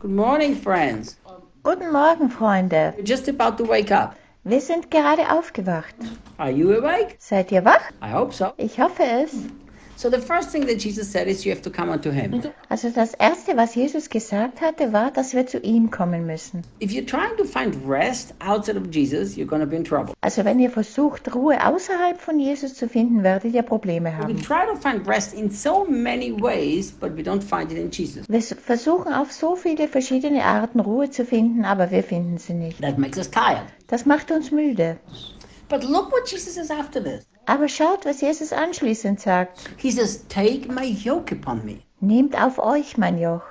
Good morning, friends. Guten Morgen, Freunde. We're just about to wake up. Wir sind gerade aufgewacht. Are you awake? Seid ihr wach? I hope so. Ich hoffe es. So the first thing that Jesus said is you have to come unto him. Also das Erste, was Jesus gesagt hatte, war, dass wir zu ihm kommen müssen. If you're trying to find rest outside of Jesus, you're going to be in trouble. Also wenn ihr versucht, Ruhe außerhalb von Jesus zu finden, werdet ihr Probleme We haben. try to find rest in so many ways, but we don't find it in Jesus. Wir versuchen auf so viele verschiedene Arten Ruhe zu finden, aber wir finden sie nicht. That makes us tired. Das macht uns müde. But look what Jesus says after this. Aber schaut, was Jesus anschließend sagt. He says, take my yoke upon me. Nehmt auf euch mein Joch.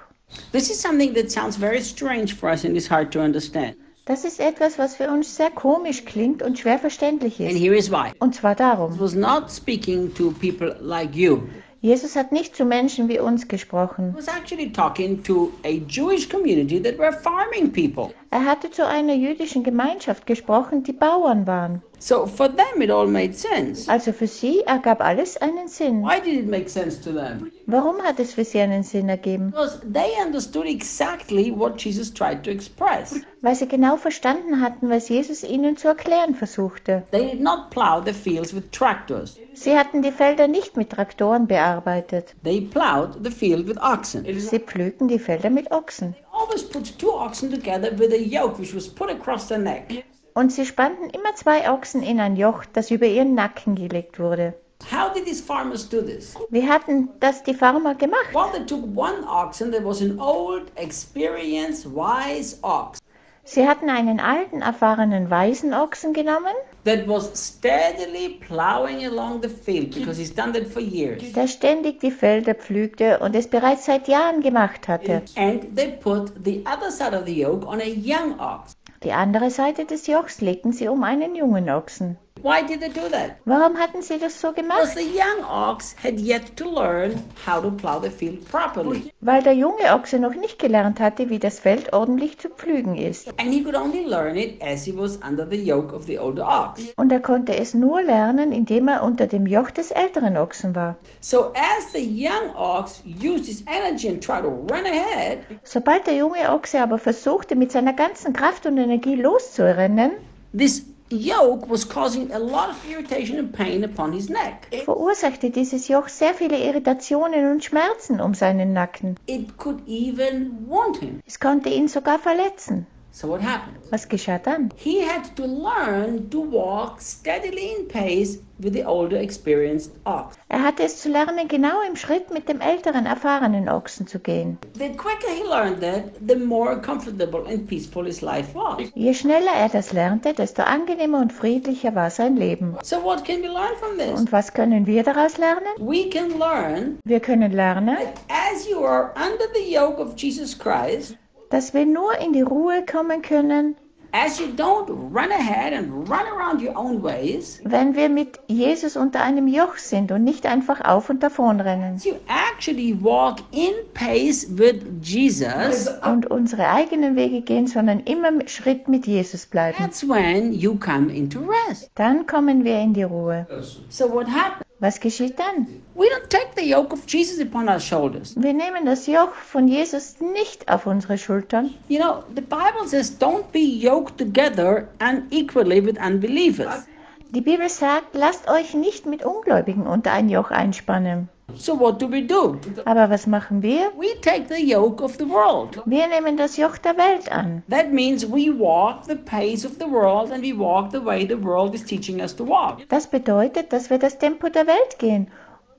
This is something that sounds very strange for us and is hard to understand. Das ist etwas, was für uns sehr komisch klingt und schwer verständlich And ist. here is why. Und zwar He darum. was not speaking to people like you. Jesus hat nicht zu Menschen wie uns gesprochen. He was actually talking to a Jewish community that were farming people. Er hatte zu einer jüdischen Gemeinschaft gesprochen, die Bauern waren. So for them it all made sense. Also für sie ergab alles einen Sinn. Why did it make sense to them? Warum hat es für sie einen Sinn ergeben? Because they understood exactly what Jesus tried to express. Weil sie genau verstanden hatten, was Jesus ihnen zu erklären versuchte. They did not plow the fields with tractors. Sie hatten die Felder nicht mit Traktoren bearbeitet. They plowed the field with oxen. Sie pflügten die Felder mit Ochsen. Always put two oxen together with a yoke which was put across their neck. Und sie spannten immer 2 Ochsen in ein Joch, das über ihren Nacken gelegt wurde. How did these farmers do this? Wie hatten das die Farmer gemacht? Well, they took one oxen that was an old, experienced, wise ox Sie hatten einen alten, erfahrenen Waisenochsen genommen, that was steadily plowing along the field because he's done that for years. der ständig die Felder pflügte und es bereits seit Jahren gemacht hatte. And they put the other side of the yoke on a young ox. Die andere Seite des Jochs legten sie um einen jungen Ochsen. Why did they do that? Warum hatten sie das so Because gemacht? the young ox had yet to learn how to plow the field properly. Weil der junge Ochse noch nicht gelernt hatte, wie das Feld ordentlich zu pflügen ist. And he could only learn it as he was under the yoke of the older ox. Und er konnte es nur lernen, indem er unter dem Joch des älteren Ochsen war. So as the young ox used his energy and tried to run ahead, Sobald der junge Ochse aber versuchte, mit seiner ganzen Kraft und Energie loszurennen, this yoke was causing a lot of irritation and pain upon his neck. verursachte dieses Joch sehr viele Irritationen und Schmerzen um seinen Nacken. It could even wound him. Es konnte ihn sogar verletzen. So what happened? Was geschah dann? He had to learn to walk steadily in pace with the older, experienced ox. Er hatte es zu lernen, genau im Schritt mit dem älteren, erfahrenen Ochsen zu gehen. The quicker he learned that, the more comfortable and peaceful his life was. Je schneller er das lernte, desto angenehmer und friedlicher war sein Leben. So what can we learn from this? Und was können wir daraus lernen? We can learn Wir können lernen, that as you are under the yoke of Jesus Christ, dass wir nur in die Ruhe kommen können, as you don't run ahead and run around your own ways, wenn wir mit Jesus unter einem Joch sind und nicht einfach auf und davon rennen. as you actually walk in pace with Jesus, Und unsere eigenen Wege gehen, sondern immer im Schritt mit Jesus bleiben. that's when you come into rest. Dann kommen wir in die Ruhe. So what happens? Was geschieht dann? We don't take the yoke of Jesus upon our shoulders. Wir nehmen das Joch von Jesus nicht auf unsere Schultern. You know, the Bible says don't be yoked together unequally with unbelievers. Die Bibel sagt, lasst euch nicht mit Ungläubigen unter ein Joch einspannen. So what do? Aber was machen wir? We take the yoke of the world. Wir nehmen das Joch der Welt an. That means we walk the pace of the world and we walk the way the world is teaching us to walk. Das bedeutet, dass wir das Tempo der Welt gehen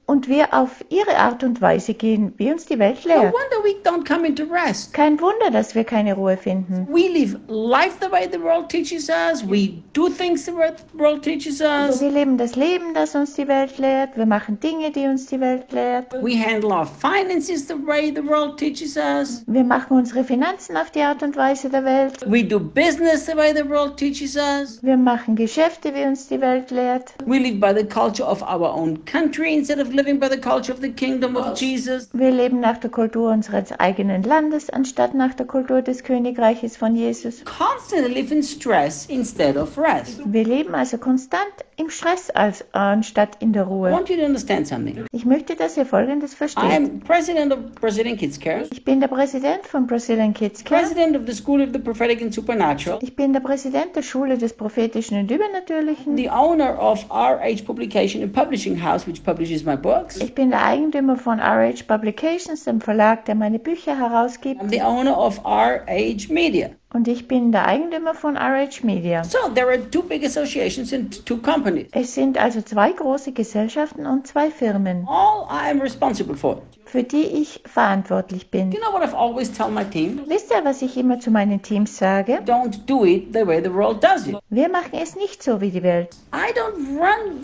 und wir auf ihre Art und Weise gehen, wie uns die Welt No lehrt. wonder we don't come into rest. Kein Wunder, dass wir keine Ruhe finden. We live life the way the world teaches us. We do things the world teaches us. Wir leben das Leben, das uns die Welt lehrt. Wir machen Dinge, die uns die Welt lehrt. We handle our finances the way the world teaches us. Wir machen unsere Finanzen auf die Art und Weise der Welt. We do business the way the world teaches us. Wir machen Geschäfte, wie uns die Welt lehrt. We live by the culture of our own country instead of living by the culture of the kingdom of Jesus. Wir leben nach der Kultur unseres eigenen Landes, anstatt nach der Kultur des Königreiches von Jesus. Constantly live in stress instead of rest. Wir leben also konstant im Stress anstatt in der I Ruhe. want you to understand something. Ich möchte, dass ihr Folgendes I versteht. am president of Brazilian Kids Care, Ich bin der Präsident von Brazilian Kids Care. president of the School of the Prophetic and Supernatural, Ich bin der Präsident der Schule des Prophetischen und Übernatürlichen. the owner of RH Publication, a publishing house which publishes my books. Ich bin der Eigentümer von RH Publications, dem Verlag, der meine Bücher herausgibt. I'm the owner of RH Media. Und ich bin der Eigentümer von RH Media. So there are two big associations and two companies. Es sind also 2 große Gesellschaften und 2 Firmen, All I am responsible for. für die ich verantwortlich bin. You know what I've always tell my team? Wisst ihr, was ich immer zu meinen Teams sage? Don't do it the way the world does it. Wir machen es nicht so wie die Welt. I don't run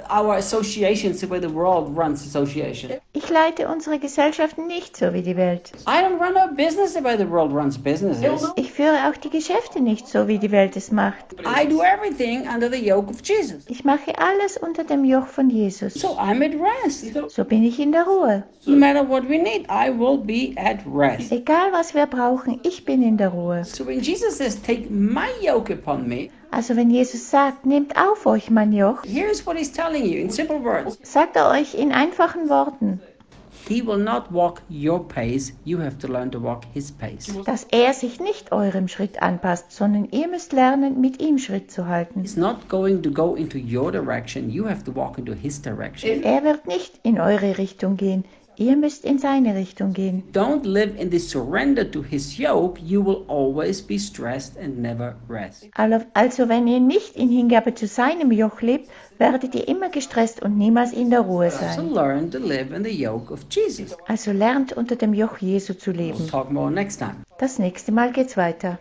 our associations the way the world runs associations. Ich leite unsere Gesellschaften nicht so wie die Welt. I don't run our business the way the world runs businesses. Ich führe auch die Geschäfte nicht so wie die Welt es macht. I do everything under the yoke of Jesus. Ich mache alles unter dem Joch von Jesus. So I'm at rest. So bin ich in der Ruhe. No matter what we need, I will be at rest. Egal was wir brauchen, ich bin in der Ruhe. So when Jesus says, take my yoke upon me, Also wenn Jesus sagt, nehmt auf euch mein Joch, here's what he's telling you in simple words. sagt er euch in einfachen Worten, He will not walk your pace. You have to learn to walk his pace. dass er sich nicht eurem Schritt anpasst, sondern ihr müsst lernen, mit ihm Schritt zu halten. He's not going to go into your direction. You have to walk into his direction. Er wird nicht in eure Richtung gehen, ihr müsst in seine Richtung gehen. Don't live in this surrender to his yoke. You will always be stressed and never rest. Also wenn ihr nicht in Hingabe zu seinem Joch lebt, werdet ihr immer gestresst und niemals in der Ruhe So sein. learn to live in the yoke of Jesus. Also lernt unter dem Joch Jesu zu leben. We'll talk more next time. Das nächste Mal geht's weiter.